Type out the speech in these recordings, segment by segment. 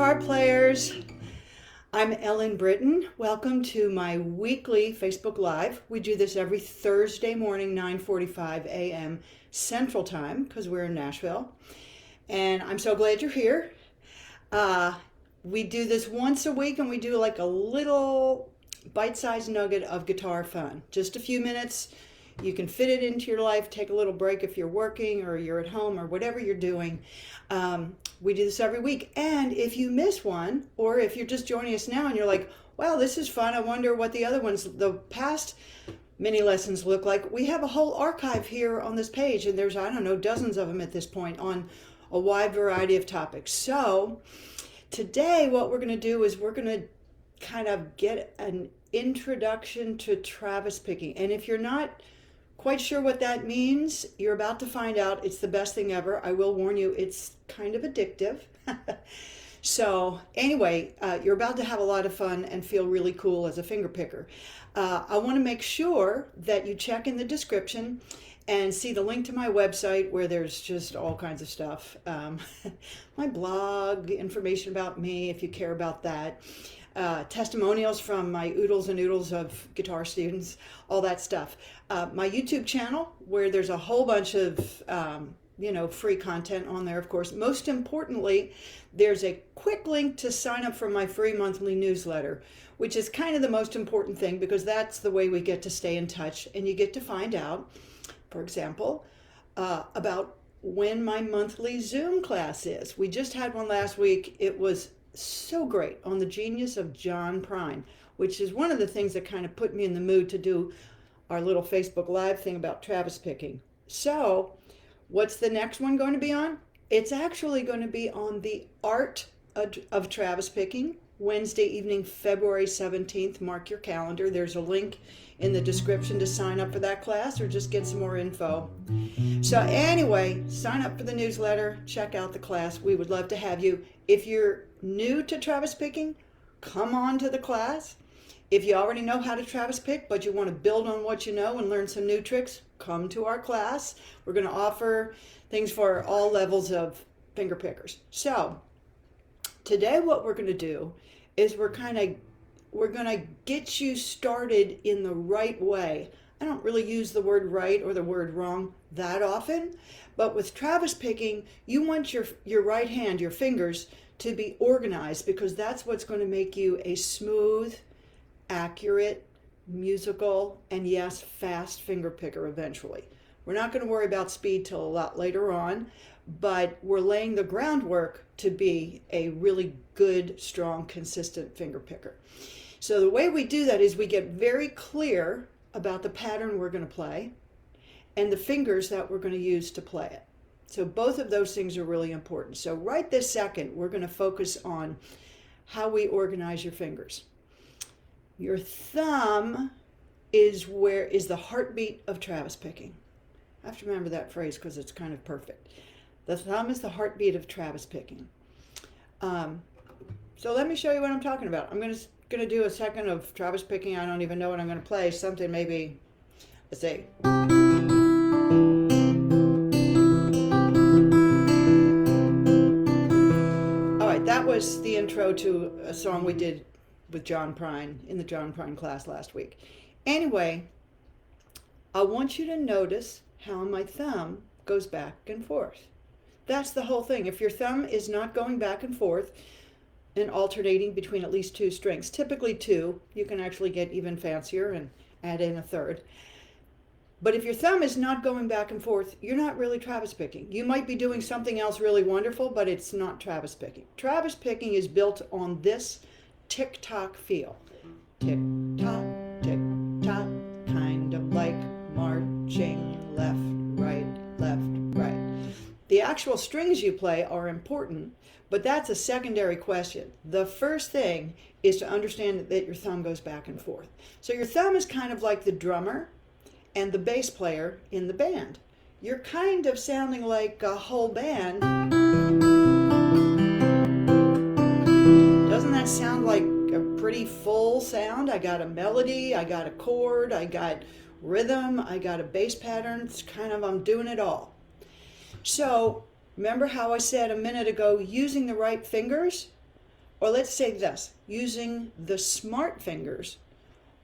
guitar players. I'm Ellen Britton. Welcome to my weekly Facebook Live. We do this every Thursday morning, 9:45 a.m. Central Time, because we're in Nashville. And I'm so glad you're here. We do this once a week, and we do like a little bite-sized nugget of guitar fun. Just a few minutes. You can fit it into your life, take a little break if you're working or you're at home or whatever you're doing. We do this every week. And if you miss one, or if you're just joining us now and you're like, wow, this is fun, I wonder what the other ones, the past mini lessons look like. We have a whole archive here on this page, and there's, I don't know, dozens of them at this point on a wide variety of topics. So today what we're going to do is we're going to kind of get an introduction to Travis picking. And if you're not quite sure what that means, you're about to find out. It's the best thing ever. I will warn you, it's kind of addictive. So anyway, you're about to have a lot of fun and feel really cool as a finger picker. I want to make sure that you check in the description and see the link to my website, where there's just all kinds of stuff. My blog, information about me if you care about that. Testimonials from my oodles and oodles of guitar students, all that stuff. My YouTube channel, where there's a whole bunch of free content on there, of course. Most importantly, there's a quick link to sign up for my free monthly newsletter, which is kind of the most important thing, because that's the way we get to stay in touch, and you get to find out, for example, about when my monthly Zoom class is. We just had one last week. It was so great, on the genius of John Prine, which is one of the things that kind of put me in the mood to do our little Facebook Live thing about Travis picking. So what's the next one going to be on? It's actually going to be on the art of Travis picking, Wednesday evening, February 17th. Mark your calendar. There's a link in the description to sign up for that class, or just get some more info. So anyway, sign up for the newsletter, check out the class. We would love to have you. If you're new to Travis picking, come on to the class. If you already know how to Travis pick, but you want to build on what you know and learn some new tricks, come to our class. We're going to offer things for all levels of finger pickers. So today what we're going to do is we're going to get you started in the right way. I don't really use the word right or the word wrong that often, but with Travis picking, you want your right hand, your fingers, to be organized, because that's what's going to make you a smooth, accurate, musical, and yes, fast finger picker eventually. We're not going to worry about speed till a lot later on, but we're laying the groundwork to be a really good, strong, consistent finger picker. So the way we do that is we get very clear about the pattern we're going to play and the fingers that we're going to use to play it. So both of those things are really important. So right this second, we're going to focus on how we organize your fingers. Your thumb is the heartbeat of Travis picking. I have to remember that phrase because it's kind of perfect. The thumb is the heartbeat of Travis picking. So let me show you what I'm talking about. I'm going to do a second of Travis picking. I don't even know what I'm going to play. Something maybe, let's see. All right, that was the intro to a song we did with John Prine in the John Prine class last week. Anyway, I want you to notice how my thumb goes back and forth. That's the whole thing. If your thumb is not going back and forth and alternating between at least two strings, typically two, you can actually get even fancier and add in a third. But if your thumb is not going back and forth, you're not really Travis picking. You might be doing something else really wonderful, but it's not Travis picking. Travis picking is built on this tick-tock feel. Tick-tock, tick-tock, kind of like marching left, right, left, right. The actual strings you play are important, but that's a secondary question. The first thing is to understand that your thumb goes back and forth. So your thumb is kind of like the drummer and the bass player in the band. You're kind of sounding like a whole band. Doesn't that sound like a pretty full sound? I got a melody, I got a chord, I got rhythm, I got a bass pattern. It's kind of, I'm doing it all. So remember how I said a minute ago, using the right fingers? Or let's say this, using the smart fingers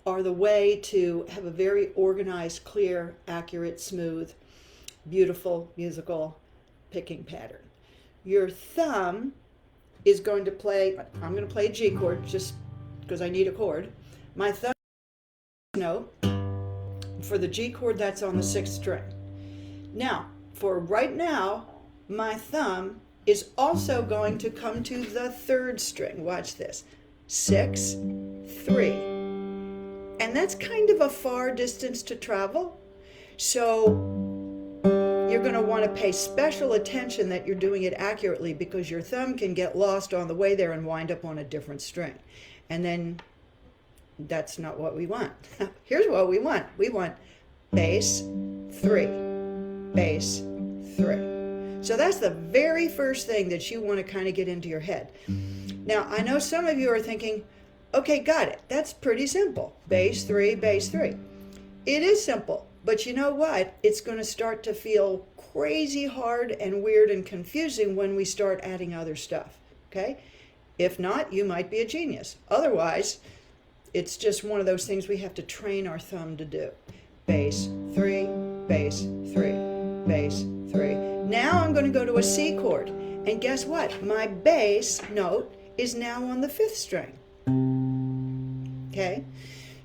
are the way to have a very organized, clear, accurate, smooth, beautiful musical picking pattern. Your thumb is going to play, I'm going to play a G chord just because I need a chord. My thumb note for the G chord, that's on the 6th string. Now, for right now, my thumb is also going to come to the 3rd string. Watch this. 6, 3. And that's kind of a far distance to travel. So you're going to want to pay special attention that you're doing it accurately, because your thumb can get lost on the way there and wind up on a different string. And then that's not what we want. Here's what we want. We want bass 3, bass 3. So that's the very first thing that you want to kind of get into your head. Now, I know some of you are thinking, okay, got it. That's pretty simple. Bass 3, bass 3. It is simple, but you know what? It's going to start to feel crazy hard and weird and confusing when we start adding other stuff, okay? If not, you might be a genius. Otherwise, it's just one of those things we have to train our thumb to do. Bass 3, bass 3, bass 3. Now I'm going to go to a C chord. And guess what? My bass note is now on the 5th string. Okay?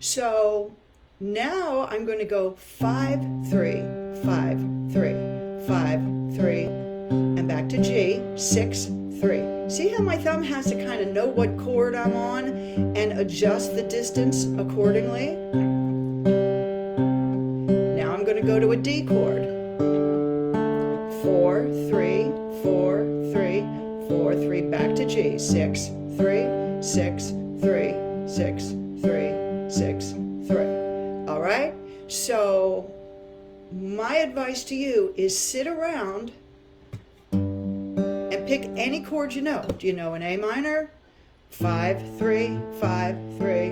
So now I'm going to go 5, 3, 5, 3, 5, 3, and back to G, 6, 3. See how my thumb has to kind of know what chord I'm on and adjust the distance accordingly? Now I'm going to go to a D chord. 4, 3, 4, 3, 4, 3, back to G, 6, 3, 6, 3, 6, 3, 6, 3. All right? So my advice to you is sit around and pick any chord you know. Do you know an A minor? 5, 3, 5, 3.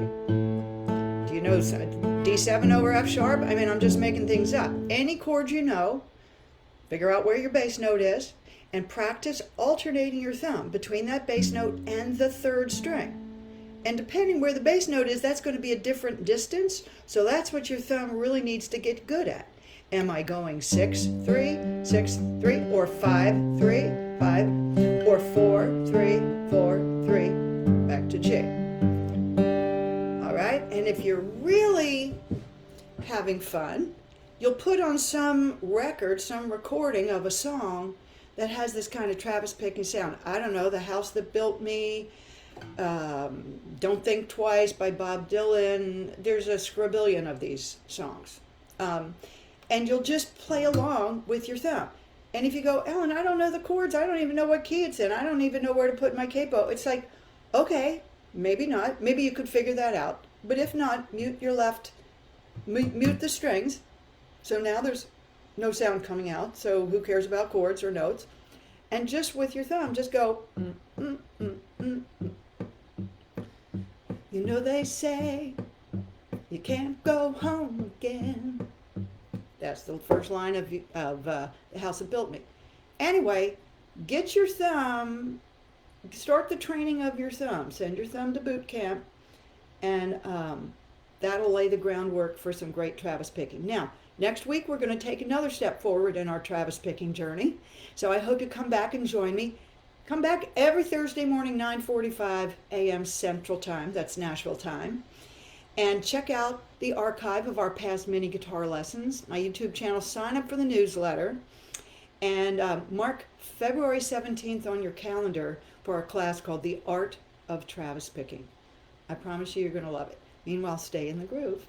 Do you know D7 over F sharp? I mean, I'm just making things up. Any chord you know, figure out where your bass note is, and practice alternating your thumb between that bass note and the 3rd string. And depending where the bass note is, that's going to be a different distance. So that's what your thumb really needs to get good at. Am I going 6, 3, 6, 3, or 5, 3, 5, or 4, 3, 4, 3, back to G. All right? And if you're really having fun, you'll put on some record, some recording of a song that has this kind of Travis picking sound. I don't know, The House That Built Me, Don't Think Twice by Bob Dylan. There's a scribillion of these songs. And you'll just play along with your thumb. And if you go, Ellen, I don't know the chords. I don't even know what key it's in. I don't even know where to put my capo. It's like, okay, maybe not. Maybe you could figure that out. But if not, mute your left, mute the strings. So now there's no sound coming out. So who cares about chords or notes? And just with your thumb, just go, You know they say you can't go home again. That's the first line of The House That Built Me. Anyway, get your thumb, start the training of your thumb. Send your thumb to boot camp, and that'll lay the groundwork for some great Travis picking. Now, next week we're going to take another step forward in our Travis picking journey. So I hope you come back and join me. Come back every Thursday morning, 9:45 a.m. Central Time. That's Nashville time. And check out the archive of our past mini guitar lessons, my YouTube channel. Sign up for the newsletter, and mark February 17th on your calendar for our class called The Art of Travis Picking. I promise you, you're going to love it. Meanwhile, stay in the groove.